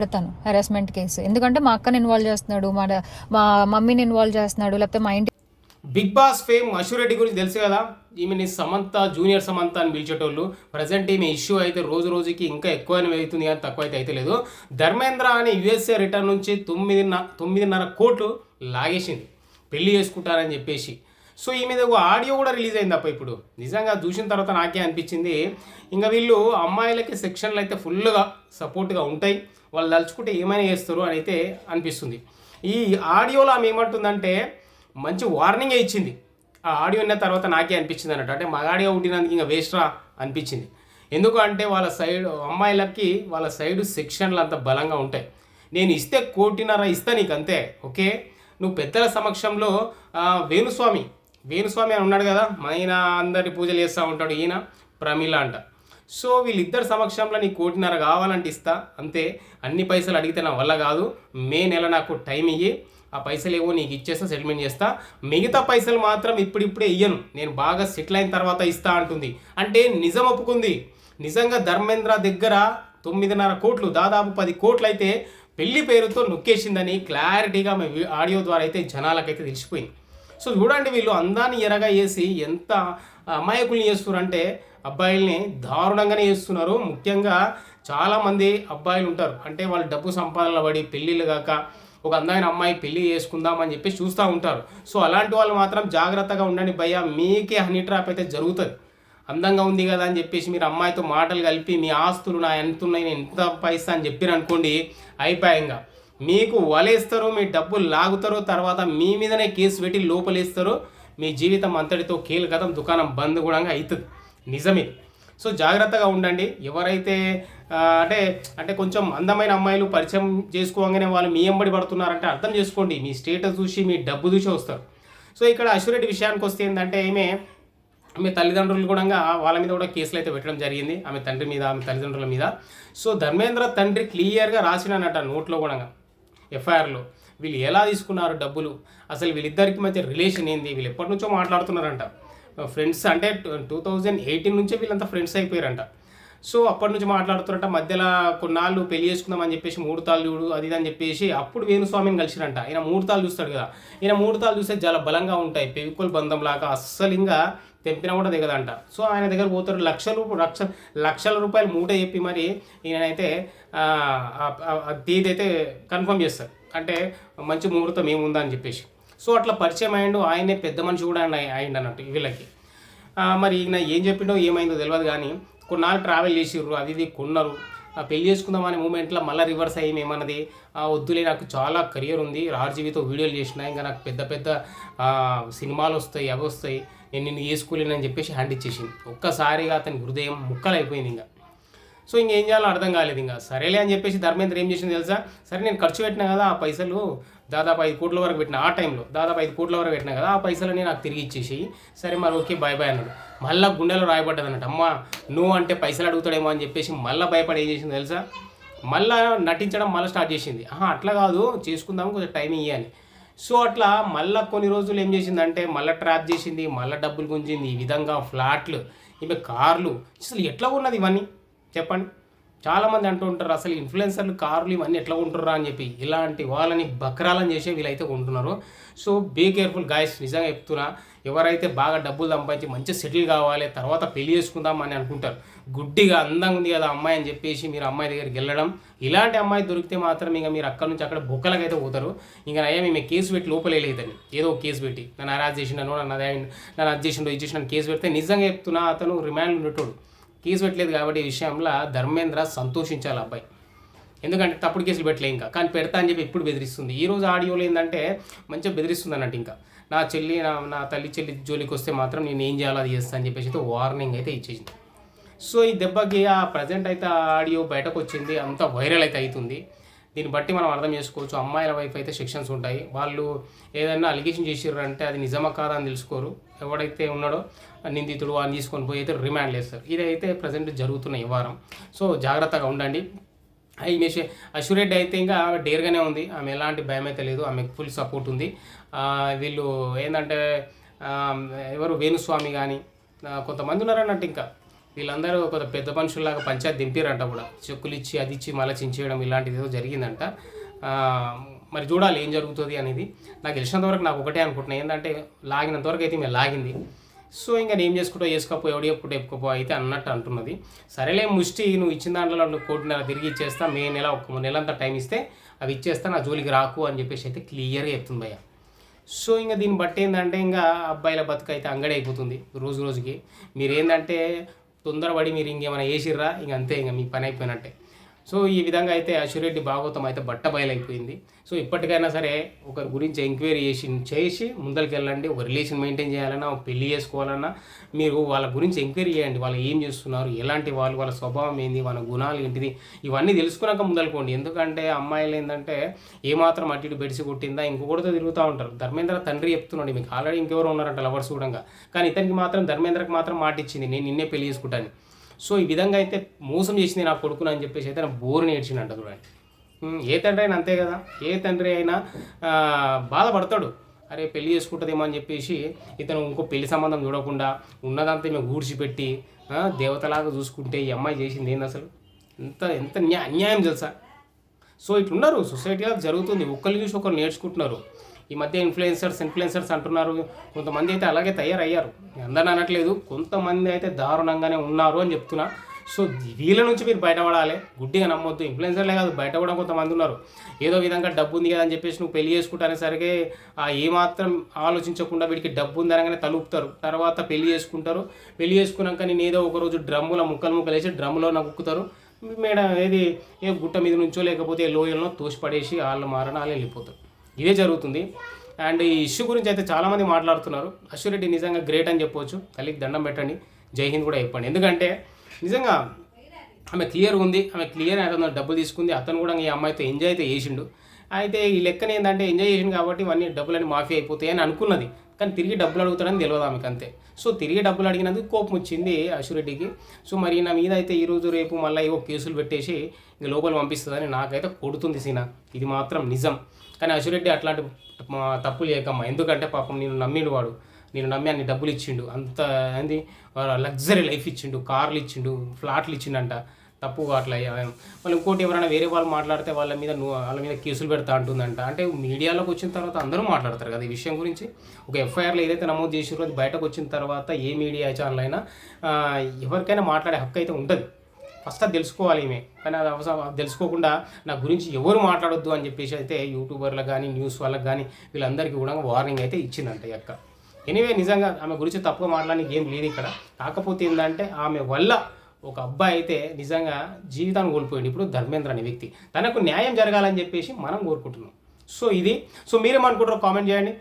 పెడతాను harassment case. ఎందుకంటే మా అక్కని ఇన్వాల్వ్ చేస్తున్నాడు, మా మమ్మీని ఇన్వాల్వ్ చేస్తున్నాడు, లేకపోతే మా ఇంటి బిగ్ బాస్ ఫేమ్ అశురెడ్డి గురించి తెలుసు కదా. ఈమెని సమంత, జూనియర్ సమంత అని పిలిచేటోళ్ళు. ప్రజెంట్ ఈమె ఇష్యూ అయితే రోజు రోజుకి ఇంకా ఎక్కువ అవుతుంది కానీ తక్కువ అయితే లేదు. ధర్మేంద్ర అని యుఎస్ఏ రిటర్న్ నుంచి 9.5 కోట్లు లాగేసింది పెళ్లి చేసుకుంటారని చెప్పేసి. సో ఈ మీద ఒక ఆడియో కూడా రిలీజ్ అయింది అప్ప. ఇప్పుడు నిజంగా చూసిన తర్వాత నాకే అనిపించింది, ఇంకా వీళ్ళు అమ్మాయిలకి సెక్షన్లు అయితే ఫుల్గా సపోర్ట్గా ఉంటాయి, వాళ్ళు తలుచుకుంటే ఏమైనా చేస్తారు అని అయితే అనిపిస్తుంది. ఈ ఆడియోలో ఆమె ఏమంటుందంటే మంచి వార్నింగే ఇచ్చింది. ఆ ఆడియో విన్న తర్వాత నాకే అనిపించింది అన్నట్టు, అంటే మగాడిగా ఉండినందుకు ఇంకా వేస్ట్రా అనిపించింది. ఎందుకంటే వాళ్ళ సైడ్ అమ్మాయిలకి వాళ్ళ సైడ్ సెక్షన్లు అంత బలంగా ఉంటాయి. నేను ఇస్తే 1.5 కోటి ఇస్తా నీకు అంతే, ఓకే. నువ్వు పెద్దల సమక్షంలో వేణుస్వామి అని ఉన్నాడు కదా, ఆయన అందరి పూజలు చేస్తూ ఉంటాడు, ఈయన ప్రమీల అంట. సో వీళ్ళిద్దరు సమక్షంలో నీకు 1.5 కోటి కావాలంటే ఇస్తా అంతే. అన్ని పైసలు అడిగితే నా వల్ల కాదు, మే నెల నాకు టైం ఇయ్యి, ఆ పైసలు ఏవో నీకు ఇచ్చేస్తా, సెటిల్మెంట్ చేస్తా, మిగతా పైసలు మాత్రం ఇప్పుడిప్పుడే ఇయ్యను, నేను బాగా సెటిల్ అయిన తర్వాత ఇస్తా అంటుంది. అంటే నిజం ఒప్పుకుంది. నిజంగా ధర్మేంద్ర దగ్గర 9.5 కోట్లు, దాదాపు 10 కోట్లు అయితే పెళ్లి పేరుతో నొక్కేసిందని క్లారిటీగా ఆడియో ద్వారా అయితే జనాలకైతే తెలిసిపోయింది. సో చూడండి, వీళ్ళు అందాన్ని ఎరగా వేసి ఎంత అమాయకుల్ని చేస్తున్నారంటే అబ్బాయిల్ని దారుణంగానే చేస్తున్నారు. ముఖ్యంగా చాలామంది అబ్బాయిలు ఉంటారు, అంటే వాళ్ళు డబ్బు సంపాదనలో పడి పెళ్ళిళ్ళు కాక ఒక అందమైన అమ్మాయి పెళ్లి చేసుకుందామని చెప్పి చూస్తూ ఉంటారు. సో అలాంటి వాళ్ళు మాత్రం జాగ్రత్తగా ఉండండి భయ్యా, మీకే హనీ ట్రాప్ అయితే జరుగుతుంది. అందంగా ఉంది కదా అని చెప్పేసి మీరు అమ్మాయితో మాటలు కలిపి మీ ఆస్తులు నా ఎంత ఉన్నాయి, నేను ఎంత పైసా అని చెప్పిన అనుకోండి, అయిపోయంగా మీకు వలేస్తారు, మీ డబ్బులు లాగుతారు, తర్వాత మీ మీదనే కేసు పెట్టి లోపలేస్తారు, మీ జీవితం అంతటితో కీలకతం, దుకాణం బంద్ కూడా అవుతుంది. నిజమే. సో జాగ్రత్తగా ఉండండి. ఎవరైతే అంటే కొంచెం అందమైన అమ్మాయిలు పరిచయం చేసుకోగానే వాళ్ళు మీ ఎంబడి పడుతున్నారంటే అర్థం చేసుకోండి, మీ స్టేటస్ చూసి మీ డబ్బు చూసి వస్తారు. సో ఇక్కడ అశురెడ్డి విషయానికి వస్తే ఏంటంటే ఆమె తల్లిదండ్రులు కూడా వాళ్ళ మీద కూడా కేసులు అయితే పెట్టడం జరిగింది, ఆమె తండ్రి మీద, ఆమె తల్లిదండ్రుల మీద. సో ధర్మేంద్ర తండ్రి క్లియర్గా రాసినట నోట్లో కూడా, ఎఫ్ఐఆర్లో వీళ్ళు ఎలా తీసుకున్నారు డబ్బులు, అసలు వీళ్ళిద్దరికి మధ్య రిలేషన్ ఏంది, వీళ్ళు ఎప్పటి నుంచో మాట్లాడుతున్నారంట, ఫ్రెండ్స్ అంటే 2018 నుంచే వీళ్ళంతా ఫ్రెండ్స్ అయిపోయారంట. సో అప్పటి నుంచి మాట్లాడుతున్నారంట. మధ్యలో కొన్నాళ్ళు పెళ్లి చేసుకుందామని చెప్పేసి 3 తాళ్ళు చూడు అది అని చెప్పేసి అప్పుడు వేణుస్వామిని కలిసిరంట. ఈయన 3 తాళ్ళు చూస్తాడు కదా, ఈయన 3 తాళ్ళు చూస్తే చాలా బలంగా ఉంటాయి, పెవికోల్ బంధం లాగా, అస్సలు ఇంకా తెంపినా కూడా దిగదంట. సో ఆయన దగ్గర పోతారు, లక్షల రూపాయలు మూట చెప్పి మరి ఈయనైతే తేదీ అయితే కన్ఫర్మ్ చేస్తారు, అంటే మంచి ముహూర్తం ఏముందా అని చెప్పేసి. సో అట్లా పరిచయం అయ్యిండు, ఆయనే పెద్ద మనిషి కూడా అయ్యిండు అన్నట్టు వీళ్ళకి. మరి ఈయన ఏం చెప్పిండో ఏమైందో తెలియదు కానీ కొన్నాళ్ళు ట్రావెల్ చేసిర్రు, అది ఇది కొన్నారు, పెళ్లి చేసుకుందాం అనే మూమెంట్లో మళ్ళీ రివర్స్ అయ్యి ఏమన్నది, వద్దులే నాకు చాలా కెరియర్ ఉంది, రాజీవితో వీడియోలు చేసిన, ఇంకా నాకు పెద్ద పెద్ద సినిమాలు వస్తాయి, అవి వస్తాయి, నేను నిన్ను చేసుకోలేనని చెప్పేసి హ్యాండ్ ఇచ్చేసింది. ఒక్కసారిగా అతని హృదయం ముక్కలైపోయింది. ఇంకా సో ఇంకేం చేయాలో అర్థం కాలేదు. ఇంకా సరేలే అని చెప్పేసి ధర్మేంద్ర ఏం చేసింది తెలుసా, సరే నేను ఖర్చు పెట్టినా కదా ఆ పైసలు, దాదాపు 5 కోట్ల వరకు పెట్టిన, ఆ టైంలో దాదాపు 5 కోట్ల వరకు పెట్టినా కదా, ఆ పైసలని నాకు తిరిగి ఇచ్చేసి, సరే మరి ఓకే బాయ్ బాయ్ అన్నాడు. మళ్ళీ గుండెలో రాయబడ్డది అన్నట్టు, అమ్మ నువ్వు అంటే పైసలు అడుగుతాడేమో అని చెప్పేసి మళ్ళీ భయపడి ఏం చేసింది తెలుసా, మళ్ళీ నటించడం మళ్ళీ స్టార్ట్ చేసింది. అట్లా కాదు, చేసుకుందాము, కొంచెం టైం ఇవ్వాలి. సో అట్లా మళ్ళీ కొన్ని రోజులు ఏం చేసిందంటే మళ్ళీ ట్రాప్ చేసింది, మళ్ళీ డబ్బులు గుంజింది, ఈ విధంగా ఫ్లాట్లు, ఇవి కార్లు, అసలు ఎట్లా ఉన్నది ఇవన్నీ చెప్పండి. చాలామంది అంటూ ఉంటారు అసలు ఇన్ఫ్లుయెన్సర్లు, కార్లు ఇవన్నీ ఎట్లా ఉంటుర్రా అని చెప్పి, ఇలాంటి వాళ్ళని బక్రాలని చేసే వీళ్ళైతే కొంటున్నారు. సో బీ కేర్ఫుల్ గాయస్, నిజంగా చెప్తున్నా. ఎవరైతే బాగా డబ్బులు సంపాదించి మంచిగా సెటిల్ కావాలి, తర్వాత పెళ్లి చేసుకుందాం అని అనుకుంటారు, గుడ్డిగా అందంగా ఉంది కదా అమ్మాయి అని చెప్పేసి మీరు అమ్మాయి దగ్గరికి వెళ్ళడం, ఇలాంటి అమ్మాయి దొరికితే మాత్రం ఇంకా మీరు అక్కడ నుంచి అక్కడ బొక్కలకైతే పోతారు. ఇంకా నయ్యా మేము కేసు పెట్టి లోపలేదని, ఏదో కేసు పెట్టి నన్ను అరెస్ట్ చేసినాను, నన్ను అది చేసిండో ఇది చేసిన కేసు పెడితే నిజంగా చెప్తున్నా అతను రిమాండ్ ఉండేటోడు. కేసు పెట్టలేదు కాబట్టి ఈ విషయంలో ధర్మేంద్ర సంతోషించాలి అబ్బాయి, ఎందుకంటే తప్పుడు కేసులు పెట్టలే ఇంకా, కానీ పెడతా అని చెప్పి ఇప్పుడు బెదిరిస్తుంది. ఈరోజు ఆడియోలో ఏంటంటే మంచిగా బెదిరిస్తుంది అన్నట్టు, ఇంకా నా తల్లి చెల్లి జోలికి వస్తే మాత్రం నేను ఏం చేయాలో అది చేస్తా అని చెప్పేసి అయితే వార్నింగ్ అయితే ఇచ్చేసింది. సో ఈ దెబ్బకి ప్రజెంట్ అయితే ఆ ఆడియో బయటకు వచ్చింది, అంతా వైరల్ అయితే అవుతుంది. దీన్ని బట్టి మనం అర్థం చేసుకోవచ్చు, అమ్మాయిల వైపు అయితే సెక్షన్స్ ఉంటాయి, వాళ్ళు ఏదైనా అలిగేషన్ చేసిర్రు అంటే అది నిజమా కాదా అని తెలుసుకోరు, ఎవడైతే ఉన్నాడో నిందితుడు అని తీసుకొని పోయి అయితే రిమాండ్ చేస్తారు. ఇదైతే ప్రజెంట్ జరుగుతున్న ఈ వారం. సో జాగ్రత్తగా ఉండండి. అశురెడ్డి అయితే ఇంకా డేర్గానే ఉంది, ఆమె ఎలాంటి భయం అయితే లేదు, ఆమెకు ఫుల్ సపోర్ట్ ఉంది. వీళ్ళు ఏంటంటే ఎవరు వేణుస్వామి కానీ కొంతమంది ఉన్నారన్నట్టు, ఇంకా వీళ్ళందరూ ఒక పెద్ద మనుషుల్లాగా పంచాయతీ దింపారంట కూడా, చెక్కులు ఇచ్చి అది ఇచ్చి మళ్ళీ చించేయడం ఇలాంటిది ఏదో జరిగిందంట. మరి చూడాలి ఏం జరుగుతుంది అనేది. నాకు తెలిసినంత వరకు నాకు ఒకటే అనుకుంటున్నాను, ఏంటంటే లాగినంత వరకు అయితే మేము లాగింది. సో ఇంకా నేను ఏం చేసుకుంటా చేసుకోపో, ఎవడు చెప్పుకుంటూ చెప్పుకోపో అయితే అన్నట్టు అంటున్నది. సరేలే ముష్టి, నువ్వు ఇచ్చిన దాంట్లో నువ్వు 1,50,00,000 తిరిగి ఇచ్చేస్తా, మే నెల ఒక నెలంతా టైం ఇస్తే అవి ఇచ్చేస్తా, నా జోలికి రాకు అని చెప్పేసి అయితే క్లియర్గా చెప్తుంది భయ్య. సో ఇంకా దీన్ని బట్టి ఏంటంటే ఇంకా అబ్బాయిల బతుకు అయితే అంగడి అయిపోతుంది రోజు రోజుకి. మీరు ఏంటంటే తొందరపడి మీరు ఇంకేమైనా వేసిర్రా ఇంక అంతే, ఇంకా మీ పని అయిపోయినట్టే. సో ఈ విధంగా అయితే అశ్విరెడ్డి భాగవతం అయితే బట్టబయలైపోయింది. సో ఇప్పటికైనా సరే ఒకరి గురించి ఎంక్వైరీ చేసి ముందరికి వెళ్ళండి. ఒక రిలేషన్ మెయింటైన్ చేయాలన్నా, ఒక పెళ్లి చేసుకోవాలన్నా మీరు వాళ్ళ గురించి ఎంక్వైరీ చేయండి. వాళ్ళు ఏం చేస్తున్నారు, ఎలాంటి వాళ్ళు, వాళ్ళ స్వభావం ఏంది, వాళ్ళ గుణాలు ఏంటిది, ఇవన్నీ తెలుసుకున్నాక ముందలుకోండి. ఎందుకంటే అమ్మాయిలు ఏంటంటే ఏమాత్రం అటు ఇటు బెడిసి కొట్టిందా ఇంకొకటితో తిరుగుతూ ఉంటారు. ధర్మేంద్ర తండ్రి చెప్తున్నాడు, మీకు ఆల్రెడీ ఇంకెవరు ఉన్నారంట లవర్స్ కూడా, కానీ ఇతనికి మాత్రం ధర్మేంద్రకి మాత్రం మాట ఇచ్చింది, నేను నిన్నే పెళ్లి చేసుకుంటాను. సో ఈ విధంగా అయితే మోసం చేసింది నా కొడుకును అని చెప్పేసి అయితే నా బోరు నేర్చిందంట చూడండి. ఏ తండ్రి అయినా అంతే కదా, ఏ తండ్రి అయినా బాధపడతాడు, అరే పెళ్లి చేసుకుంటుందేమో అని చెప్పేసి ఇతను ఇంకో పెళ్లి సంబంధం చూడకుండా ఉన్నదంతా మేము గూడ్చిపెట్టి దేవతలాగా చూసుకుంటే ఈ అమ్మాయి చేసింది ఏంది అసలు, ఎంత ఎంత అన్యాయం తెలుసా. సో ఇట్లున్నారు సొసైటీలో జరుగుతుంది, ఒకరిని చూసి ఒకరు నేర్చుకుంటున్నారు. ఈ మధ్య ఇన్ఫ్లుయెన్సర్స్ అంటున్నారు, కొంతమంది అయితే అలాగే తయారయ్యారు, అందరిని అనట్లేదు, కొంతమంది అయితే దారుణంగానే ఉన్నారు అని చెప్తున్నా. సో వీళ్ళ నుంచి మీరు బయటపడాలి, గుడ్డిగా నమ్మొద్దు. ఇన్ఫ్లుయెన్సర్లే కాదు, బయట కూడా కొంతమంది ఉన్నారు, ఏదో విధంగా డబ్బు ఉంది కదా అని చెప్పేసి నువ్వు పెళ్లి చేసుకుంటానేసరికి ఏమాత్రం ఆలోచించకుండా వీడికి డబ్బు ఉంది అనగానే తలుపుతారు, తర్వాత పెళ్లి చేసుకుంటారు. పెళ్లి చేసుకున్నాక నేను ఏదో ఒకరోజు డ్రమ్ములో ముక్కలు వేసి డ్రమ్ములో నవ్వుకుతారు, ఏది ఏ గుట్ట మీద నుంచో లేకపోతే లోయల్లో తోసిపడేసి వాళ్ళు మారణ వాళ్ళు వెళ్ళిపోతారు. ఇదే జరుగుతుంది. అండ్ ఈ ఇష్యూ గురించి అయితే చాలామంది మాట్లాడుతున్నారు. అశ్విరెడ్డి నిజంగా గ్రేట్ అని చెప్పవచ్చు, తల్లికి దండం పెట్టండి, జై హింద్ కూడా చెప్పండి. ఎందుకంటే నిజంగా ఆమె క్లియర్ ఉంది, ఆమె క్లియర్ అతను డబ్బులు తీసుకుంది, అతను కూడా ఈ అమ్మాయితో ఎంజాయ్ అయితే చేసిండు. అయితే ఈ లెక్కన ఏంటంటే ఎంజాయ్ చేసిండు కాబట్టి ఇవన్నీ డబ్బులన్నీ మాఫీ అయిపోతాయి అని అనుకున్నది, కానీ తిరిగి డబ్బులు అడుగుతాడని తెలియదు ఆమెకు అంతే. సో తిరిగి డబ్బులు అడిగినందుకు కోపం వచ్చింది అశ్విరెడ్డికి. సో మరి నా మీద అయితే ఈరోజు రేపు మళ్ళీ ఏవో కేసులు పెట్టేసి ఇంక లోపల పంపిస్తుందని నాకైతే కొడుతుంది సీనా, ఇది మాత్రం నిజం. కానీ అశ్విరెడ్డి అట్లాంటి తప్పులు చేయకమ్మా, ఎందుకంటే పాపం నేను నమ్మిండు, వాడు నేను నమ్మి అన్ని డబ్బులు ఇచ్చిండు, అంత ఏంది లగ్జరీ లైఫ్ ఇచ్చిండు, కార్లు ఇచ్చిండు, ఫ్లాట్లు ఇచ్చిండంట, తప్పు అట్లా. వాళ్ళు ఇంకోటి ఎవరైనా వేరే వాళ్ళు మాట్లాడితే వాళ్ళ మీద కేసులు పెడతా అంటుందంట. అంటే మీడియాలోకి వచ్చిన తర్వాత అందరూ మాట్లాడతారు కదా ఈ విషయం గురించి. ఒక ఎఫ్ఐఆర్లో ఏదైతే నమోదు చేసిరో అది బయటకు వచ్చిన తర్వాత ఏ మీడియా ఛానల్ అయినా ఎవరికైనా మాట్లాడే హక్కు అయితే ఉంటుంది. ఫస్ట్ అది తెలుసుకోవాలి ఈమె, కానీ అది అవసరం తెలుసుకోకుండా నా గురించి ఎవరు మాట్లాడొద్దు అని చెప్పేసి అయితే యూట్యూబర్లకు కానీ న్యూస్ వాళ్ళకి కానీ వీళ్ళందరికీ కూడా వార్నింగ్ అయితే ఇచ్చిందంట ఈ అక్క. ఎనీవే నిజంగా ఆమె గురించి తప్పుగా మాట్లాడడానికి ఏం లేదు ఇక్కడ. కాకపోతే ఏంటంటే ఆమె వల్ల ఒక అబ్బాయి అయితే నిజంగా జీవితాన్ని కోల్పోయింది. ఇప్పుడు ధర్మేంద్ర అనే వ్యక్తి, తనకు న్యాయం జరగాలని చెప్పేసి మనం కోరుకుంటున్నాం. సో ఇది, సో మీరేమనుకుంటారో కామెంట్ చేయండి.